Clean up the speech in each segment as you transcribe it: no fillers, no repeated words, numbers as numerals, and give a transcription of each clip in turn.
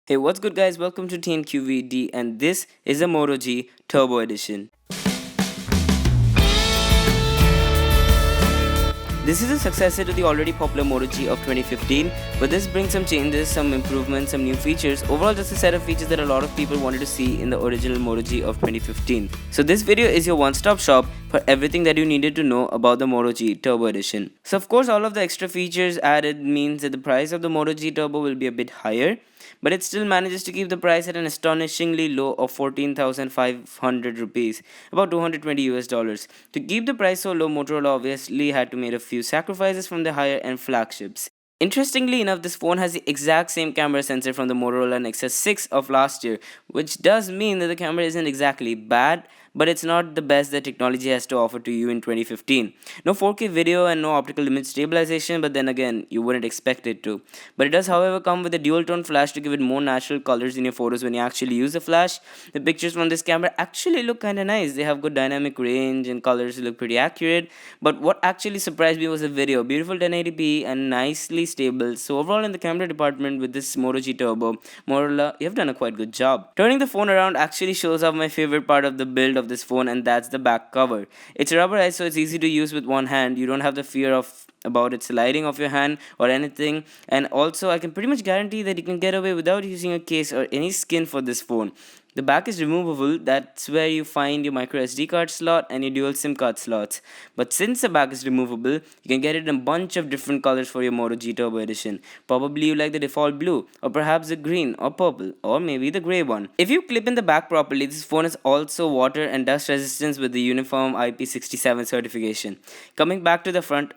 Hey, what's good, guys? Welcome to TNQVD, and this is the Moto G Turbo Edition. This is a successor to the already popular Moto G of 2015, but this brings some changes, some improvements, some new features. Overall, just a set of features that a lot of people wanted to see in the original Moto G of 2015. So this video is your one-stop shop for everything that you needed to know about the Moto G Turbo Edition. So of course, all of the extra features added means that the price of the Moto G Turbo will be a bit higher, but it still manages to keep the price at an astonishingly low of 14,500 rupees, about 220 US dollars. To keep the price so low, Motorola obviously had to make a few sacrifices from the higher end flagships. Interestingly enough, this phone has the exact same camera sensor from the Motorola Nexus 6 of last year, which does mean that the camera isn't exactly bad, but it's not the best that technology has to offer to you in 2015. No 4K video and no optical image stabilization, but then again, you wouldn't expect it to. But it does, however, come with a dual tone flash to give it more natural colors in your photos when you actually use the flash. The pictures from this camera actually look kinda nice. They have good dynamic range and colors look pretty accurate. But what actually surprised me was the video. Beautiful 1080p and nicely stable. So overall in the camera department with this Moto G Turbo, Motorola, you've done a quite good job. Turning the phone around actually shows off my favorite part of the build of this phone, and that's the back cover. It's rubberized, so it's easy to use with one hand. You don't have the fear of about it sliding off your hand or anything, and also I can pretty much guarantee that you can get away without using a case or any skin for this phone. The back is removable, that's where you find your micro SD card slot and your dual SIM card slots. But since the back is removable, you can get it in a bunch of different colors for your Moto G Turbo Edition. Probably you like the default blue, or perhaps the green or purple, or maybe the grey one. If you clip in the back properly, this phone is also water and dust resistance with the uniform IP67 certification. Coming back to the front.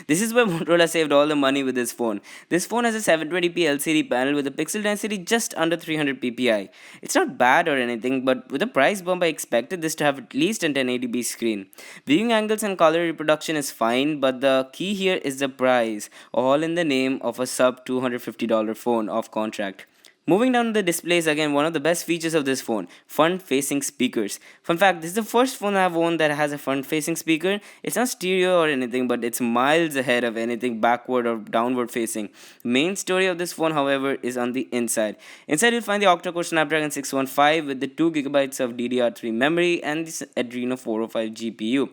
This is where Motorola saved all the money with this phone. This phone has a 720p LCD panel with a pixel density just under 300 ppi. It's not bad or anything, but with the price bump, I expected this to have at least a 1080p screen. Viewing angles and color reproduction is fine, but the key here is the price, all in the name of a sub $250 phone off contract. Moving down to the displays, again, one of the best features of this phone, front-facing speakers. Fun fact, this is the first phone I've owned that has a front-facing speaker. It's not stereo or anything, but it's miles ahead of anything backward or downward facing. The main story of this phone, however, is on the inside. Inside, you'll find the octa-core Snapdragon 615 with the 2 GB of DDR3 memory and this Adreno 405 GPU.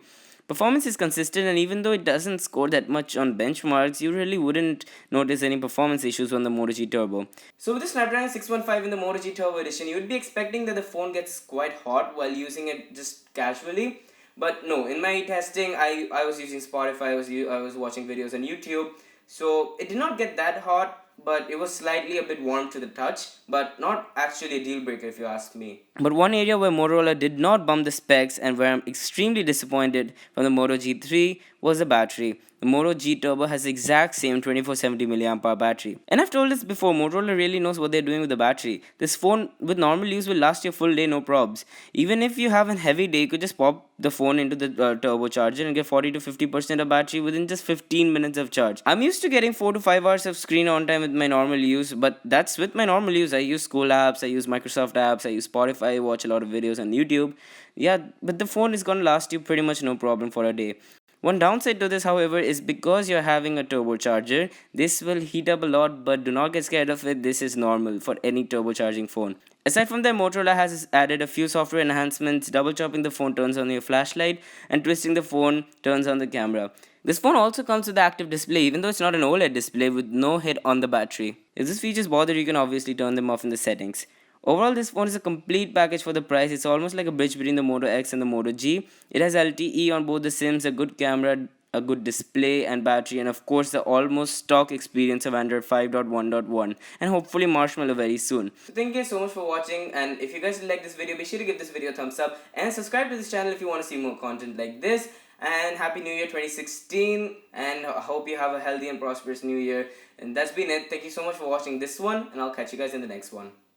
Performance is consistent, and even though it doesn't score that much on benchmarks, you really wouldn't notice any performance issues on the Moto G Turbo. So with the Snapdragon 615 in the Moto G Turbo Edition, you would be expecting that the phone gets quite hot while using it just casually. But no, in my testing, I was using Spotify, I was watching videos on YouTube, so it did not get that hot, but it was slightly a bit warm to the touch, but not actually a deal breaker if you ask me. But one area where Motorola did not bump the specs and where I'm extremely disappointed from the Moto G3 was the battery. The Moto G Turbo has the exact same 2470 mAh battery. And I've told this before, Motorola really knows what they're doing with the battery. This phone with normal use will last you a full day, no probs. Even if you have a heavy day, you could just pop the phone into the turbocharger and get 40 to 50% of battery within just 15 minutes of charge. I'm used to getting 4 to 5 hours of screen on time with my normal use, but that's with my normal use. I use school apps, I use Microsoft apps, I use Spotify, watch a lot of videos on YouTube. Yeah, but the phone is gonna last you pretty much no problem for a day. One downside to this, however, is because you're having a turbocharger, this will heat up a lot, but do not get scared of it. This is normal for any turbocharging phone. Aside from that, Motorola has added a few software enhancements. Double chopping the phone turns on your flashlight, and twisting the phone turns on the camera. This phone also comes with the active display, even though it's not an OLED display with no hit on the battery. If these features bother, you can obviously turn them off in the settings. Overall, this phone is a complete package for the price. It's almost like a bridge between the Moto X and the Moto G. It has LTE on both the SIMs, a good camera, a good display and battery, and of course the almost stock experience of Android 5.1.1 and hopefully Marshmallow very soon. So thank you guys so much for watching, and if you guys like this video, be sure to give this video a thumbs up and subscribe to this channel if you want to see more content like this. And Happy New Year 2016, and I hope you have a healthy and prosperous new year. And that's been it. Thank you so much for watching this one, and I'll catch you guys in the next one.